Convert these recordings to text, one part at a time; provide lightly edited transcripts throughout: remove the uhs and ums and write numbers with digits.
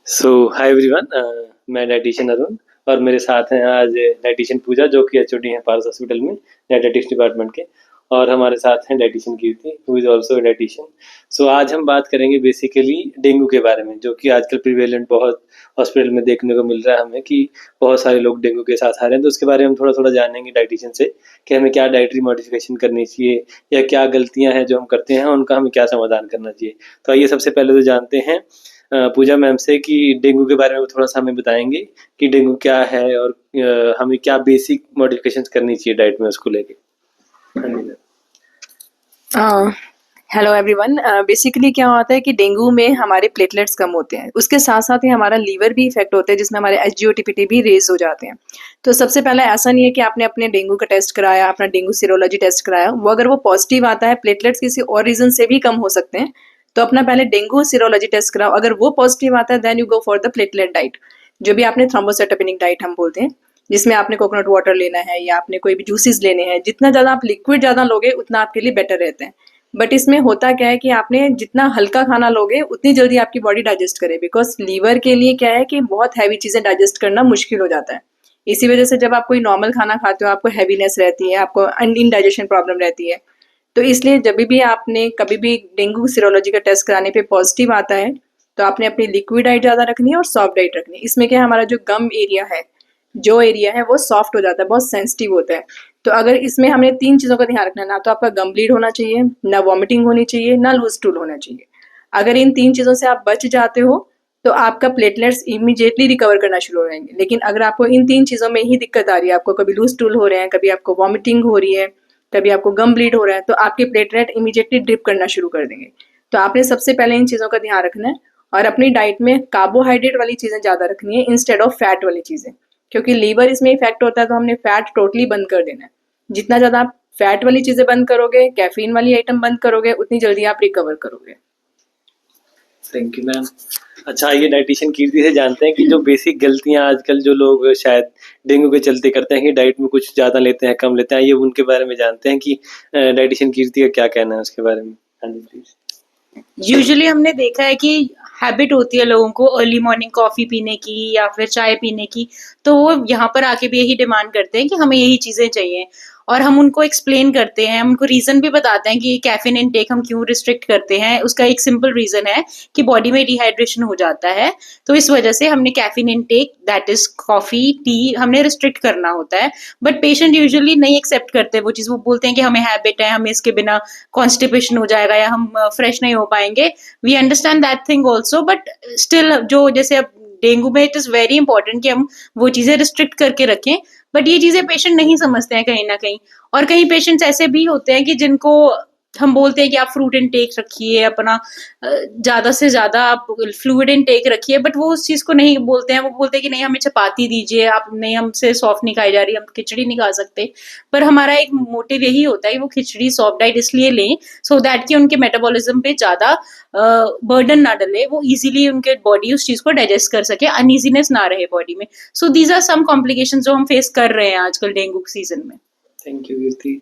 Hi everyone. मैं dietitian Arun और मेरे साथ हैं आज डाइटिशियन पूजा जो कि एचओडी हैं पारस हॉस्पिटल में डायबिटिक्स डिपार्टमेंट के। और हमारे साथ हैं dietitian Kirti who is also dietitian. आज हम बात करेंगे बेसिकली डेंगू के बारे में, जो कि आजकल प्रिवेलेंट बहुत हॉस्पिटल में देखने को मिल रहा है हमें कि बहुत सारे लोग डेंगू के साथ आ रहे हैं। तो उसके बारे में हम थोड़ा थोड़ा जानेंगे डाइटिशियन से कि हमें क्या डाइटरी मॉडिफिकेशन करनी चाहिए या क्या गलतियां हैं जो हम करते हैं उनका हमें क्या समाधान करना चाहिए। तो आइए सबसे पहले तो जानते हैं पूजा मैम से कि डेंगू के बारे में थोड़ा-सा हमें बताएँगे कि डेंगू क्या है और हमें क्या बेसिक मॉडिफ़िकेशंस करनी चाहिए डाइट में उसको लेके? हाँ जी मैम। Hello everyone. बेसिकली क्या होता है कि डेंगू में हमारे प्लेटलेट्स कम होते हैं, उसके साथ साथ ही हमारा लीवर भी इफेक्ट होता है जिसमें हमारे एसजीओटीपीटी भी रेज हो जाते हैं। तो सबसे पहले ऐसा नहीं है कि आपने अपने डेंगू का टेस्ट कराया, अपना डेंगू सीरोलॉजी टेस्ट कराया, वो अगर वो पॉजिटिव आता है, प्लेटलेट्स किसी और रीजन से भी कम हो सकते हैं, तो अपना पहले डेंगू सीरोलॉजी टेस्ट कराओ। अगर वो पॉजिटिव आता है then you go for the platelet diet, जो भी आपने थ्रोम्बोसाइटोपेनिक डाइट हम बोलते हैं, जिसमें आपने कोकोनट वाटर लेना है या आपने कोई भी जूसेस लेने हैं। जितना ज़्यादा आप लिक्विड ज़्यादा लोगे उतना आपके लिए बेटर रहता है। बट इसमें होता क्या है कि आपने जितना हल्का खाना लोगे उतनी जल्दी आपकी बॉडी डाइजेस्ट करे, बिकॉज लीवर के लिए क्या है कि बहुत हैवी चीज़ें डाइजेस्ट करना मुश्किल हो जाता है। इसी वजह से जब आप कोई नॉर्मल खाना खाते हो आपको हैवीनेस रहती है, आपको इनडाइजेशन प्रॉब्लम रहती है। तो इसलिए जब भी आपने कभी भी डेंगू सीरोलॉजी का टेस्ट कराने पे पॉजिटिव आता है, तो आपने अपनी लिक्विड डाइट ज़्यादा रखनी है और सॉफ्ट डाइट रखनी है। इसमें क्या हमारा जो गम एरिया है, जो एरिया है वो सॉफ्ट हो जाता है, बहुत सेंसिटिव होता है। तो अगर इसमें हमें 3 चीज़ों का ध्यान रखना है, ना तो आपका गम ब्लीड होना चाहिए, ना वॉमिटिंग होनी चाहिए, ना लूज स्टूल होना चाहिए। अगर इन 3 चीज़ों से आप बच जाते हो, तो आपका प्लेटलेट्स इमीडिएटली रिकवर करना शुरू हो जाएँगे। लेकिन अगर आपको इन 3 चीज़ों में ही दिक्कत आ रही है, आपको कभी लूज स्टूल हो रहे हैं, कभी आपको वॉमिटिंग हो रही है, कभी आपको गम ब्लीड हो रहा है, तो आपके प्लेटलेट इमीडिएटली ड्रिप करना शुरू कर देंगे। तो आपने सबसे पहले इन चीज़ों का ध्यान रखना है और अपनी डाइट में कार्बोहाइड्रेट वाली चीज़ें ज़्यादा रखनी है इंस्टेड ऑफ फैट वाली चीज़ें, क्योंकि लीवर इसमें इफेक्ट होता है, तो हमने फैट टोटली बंद कर देना है। जितना ज़्यादा आप फैट वाली चीज़ें बंद करोगे, कैफीन वाली आइटम बंद करोगे, उतनी जल्दी आप रिकवर करोगे। Thank you ma'am. अच्छा, आइए डाइटिशियन कीर्ति से जानते हैं कि जो बेसिक गलतियाँ आजकल जो लोग शायद डेंगू के चलते करते हैं कि डाइट में कुछ ज़्यादा लेते हैं, कम लेते हैं, आइए उनके बारे में जानते हैं कि डाइटिशियन कीर्ति का क्या कहना है उसके बारे में? हाँ जी प्लीज़। यूजुअली हमने देखा है कि हैबिट होती है लोगों को अर्ली मॉर्निंग कॉफ़ी पीने की या फिर चाय पीने की, तो वो यहाँ पर आके भी यही डिमांड करते हैं कि हमें यही चीज़ें चाहिए। और हम उनको एक्सप्लेन करते हैं, हम उनको रीज़न भी बताते हैं कि कैफ़ीन इनटेक हम क्यों रिस्ट्रिक्ट करते हैं। उसका एक सिंपल रीज़न है कि बॉडी में डिहाइड्रेशन हो जाता है, तो इस वजह से हमने caffeine intake that is coffee, T हमने रिस्ट्रिक्ट करना होता है। बट पेशेंट यूजुअली नहीं एक्सेप्ट करते वो चीज़, वो बोलते हैं कि हमें हैबिट है, हमें इसके बिना कॉन्स्टिपेशन हो जाएगा या हम फ्रेश नहीं हो पाएंगे। We understand that thing also, but still जो जैसे अब डेंगू में इट इज वेरी इंपॉर्टेंट कि हम वो चीजें रिस्ट्रिक्ट करके रखें। बट ये चीजें पेशेंट नहीं समझते हैं कहीं ना कहीं। और कहीं पेशेंट्स ऐसे भी होते हैं कि जिनको हम बोलते हैं कि आप फ्रूट इनटेक रखिए अपना, ज्यादा से ज्यादा आप फ्लूइड इनटेक रखिए, बट वो उस चीज को नहीं बोलते हैं। वो बोलते हैं कि नहीं हमें चपाती दीजिए, आप नहीं हमसे सॉफ्ट नहीं खाई जा रही, हम खिचड़ी नहीं खा सकते। पर हमारा एक मोटिव यही होता है कि वो खिचड़ी सॉफ्ट डाइट इसलिए लें सो दैट कि उनके मेटाबॉलिज्म पे ज्यादा बर्डन ना डले, वो इजीली उनके बॉडी उस चीज को डाइजेस्ट कर सके, अनइजीनेस ना रहे बॉडी में। So these are some complication जो हम फेस कर रहे हैं आजकल डेंगू सीजन में। Thank you Kirti.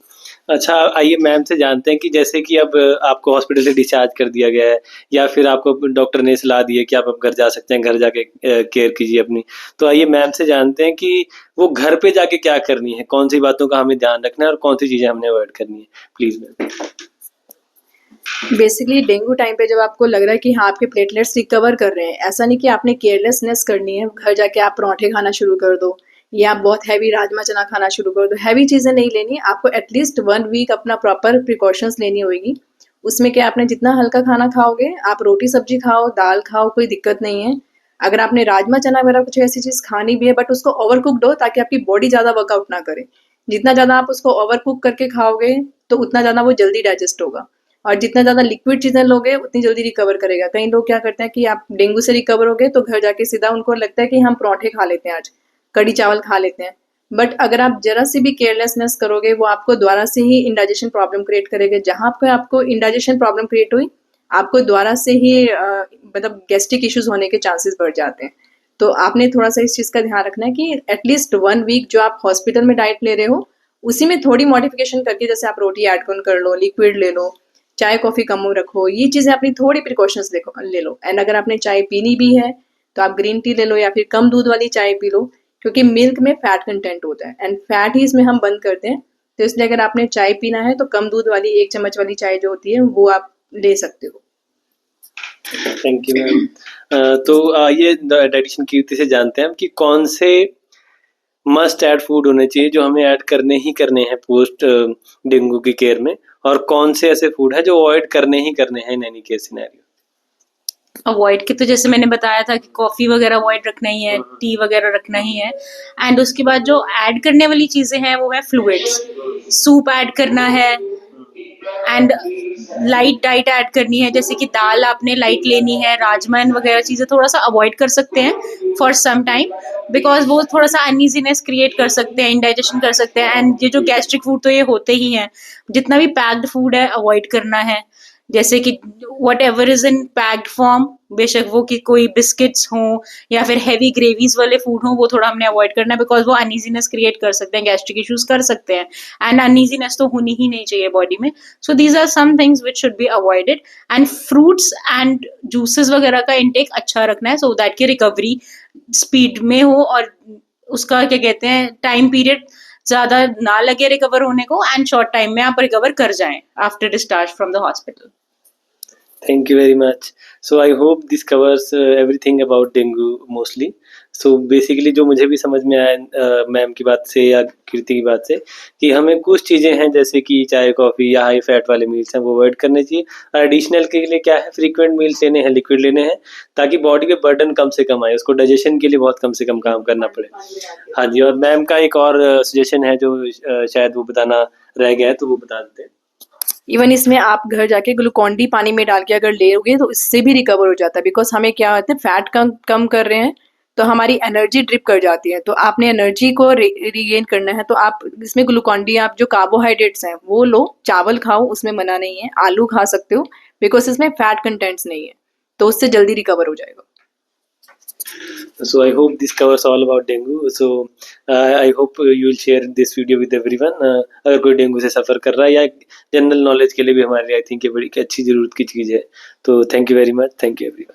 अच्छा, आइए मैम से जानते हैं कि जैसे कि अब आपको हॉस्पिटल से डिस्चार्ज कर दिया गया है या फिर आपको डॉक्टर ने सलाह दी है कि आप अब घर जा सकते हैं, घर जाके केयर कीजिए अपनी। तो आइए मैम से जानते हैं कि वो घर पे जाके क्या करनी है, कौन-सी बातों का हमें ध्यान रखना है और कौन-सी चीज़ें हमने अवॉइड करनी है? Please ma'am. Basically dengue time पे जब आपको लग रहा है कि हाँ आपके प्लेटलेट्स रिकवर कर रहे हैं, ऐसा नहीं कि आपने केयरलेसनेस करनी है, घर जाके आप पराठे खाना शुरू कर दो या आप बहुत हैवी राजमा चना खाना शुरू कर दो। हैवी चीज़ें नहीं लेनी, आपको एटलीस्ट 1 वीक अपना प्रॉपर प्रिकॉशंस लेनी होगी। उसमें क्या आपने जितना हल्का खाना खाओगे, आप रोटी सब्जी खाओ, दाल खाओ, कोई दिक्कत नहीं है। अगर आपने राजमा चना वगैरह कुछ ऐसी चीज़ खानी भी है, बट उसको ओवर कुक्ड हो ताकि आपकी बॉडी ज़्यादा वर्कआउट ना करे। जितना ज़्यादा आप उसको ओवर कुक करके खाओगे, तो उतना ज़्यादा वो जल्दी डाइजेस्ट होगा। और जितना ज़्यादा लिक्विड चीज़ें लोगे उतनी जल्दी रिकवर करेगा। कई लोग क्या करते हैं कि आप डेंगू से रिकवर हो गए तो घर जाके सीधा उनको लगता है कि हम पराठे खा लेते हैं, आज कड़ी चावल खा लेते हैं। बट अगर आप जरा सी भी केयरलेसनेस करोगे, वो आपको दोबारा से ही इंडाइजेशन प्रॉब्लम क्रिएट करेगा। जहाँ पे आपको इंडाइजेशन प्रॉब्लम क्रिएट हुई, आपको दोबारा से ही मतलब गैस्ट्रिक इश्यूज होने के चांसेस बढ़ जाते हैं। तो आपने थोड़ा सा इस चीज़ का ध्यान रखना है कि एटलीस्ट 1 वीक जो आप हॉस्पिटल में डाइट ले रहे हो, उसी में थोड़ी मॉडिफिकेशन करके, जैसे आप रोटी ऐड ऑन कर लो, लिक्विड ले लो, चाय कॉफ़ी कम रखो, ये चीज़ें अपनी थोड़ी प्रिकॉशंस ले लो। एंड अगर आपने चाय पीनी भी है तो आप ग्रीन टी ले लो या फिर कम दूध वाली चाय पी लो, क्योंकि मिल्क में फैट कंटेंट होता है एंड फैट ही इसमें हम बंद करते हैं। तो इसलिए अगर आपने चाय पीना है तो कम दूध वाली 1 चम्मच वाली चाय जो होती है वो आप ले सकते हो। Thank you ma'am. तो ये डाइटिशियन कीर्ति से जानते हैं हम कि कौन से मस्ट ऐड फूड होने चाहिए जो हमें ऐड करने ही करने हैं पोस्ट डेंगू की केयर में, और कौन से ऐसे फूड है जो अवॉइड करने ही करने हैं in any case scenario. Avoid के तो जैसे मैंने बताया था कि कॉफी वगैरह अवॉइड रखना ही है, टी वगैरह रखना ही है। एंड उसके बाद जो ऐड करने वाली चीजें हैं वो है फ्लूइड्स, सूप ऐड करना है एंड लाइट डाइट ऐड करनी है, जैसे कि दाल आपने लाइट लेनी है, राजमा वगैरह चीजें थोड़ा सा अवॉइड कर सकते हैं फॉर सम टाइम, बिकॉज वो थोड़ा सा अनइजीनेस क्रिएट कर सकते हैं, इंडाइजेशन कर सकते हैं। एंड ये जो गैस्ट्रिक फूड तो ये होते ही हैं, जितना भी पैक्ड फूड है अवॉइड करना है, जैसे कि what ever is in packed form, बेशक वो कि कोई बिस्किट्स हों या फिर हैवी ग्रेवीज वाले फूड हों, वो थोड़ा हमने अवॉइड करना है, बिकॉज वो अनइजीनेस क्रिएट कर सकते हैं, गैस्ट्रिक इश्यूज कर सकते हैं एंड अनइजीनेस तो होनी ही नहीं चाहिए बॉडी में। So these are some things which should be avoided. And fruits and juices वगैरह का इंटेक अच्छा रखना है, सो दैट की रिकवरी स्पीड में हो और उसका क्या कहते हैं टाइम पीरियड ज्यादा ना लगे रिकवर होने को, एंड शॉर्ट टाइम में आप रिकवर कर जाएं after discharge from the hospital. Thank you very much. So I hope this covers everything about dengue mostly. So basically जो मुझे भी समझ में आया मैम की बात से या कीर्ति की बात से, कि हमें कुछ चीज़ें हैं जैसे कि चाय कॉफ़ी या हाई फैट वाले मील्स हैं वो अवॉइड करने चाहिए, और एडिशनल के लिए क्या है फ्रीक्वेंट मील्स लेने हैं, लिक्विड लेने हैं, ताकि बॉडी पे बर्डन कम से कम आए, उसको डाइजेशन के लिए बहुत कम से कम काम करना पड़े। हाँ जी, और मैम का एक और सजेशन है जो शायद वो बताना रह गया है, तो वो बता देते हैं। इवन इसमें आप घर जाके ग्लूकॉन डी पानी में डाल के अगर लोगे तो इससे भी रिकवर हो जाता है, बिकॉज हमें क्या होता है फैट कम कर रहे हैं तो हमारी एनर्जी ड्रिप कर जाती है, तो आपने एनर्जी को रिगेन करना है तो आप इसमें ग्लूकॉन डी, आप जो कार्बोहाइड्रेट्स हैं वो लो, चावल खाओ उसमें मना नहीं है, आलू खा सकते हो बिकॉज इसमें फैट कंटेंट्स नहीं है, तो उससे जल्दी रिकवर हो जाएगा। So I hope this covers all about dengue. So I hope you will share this video with everyone. अगर कोई डेंगू से सफ़र कर रहा है या जनरल नॉलेज के लिए भी हमारे लिए आई थिंक ये बड़ी अच्छी ज़रूरत की चीज़ है। तो thank you very much, thank you everyone.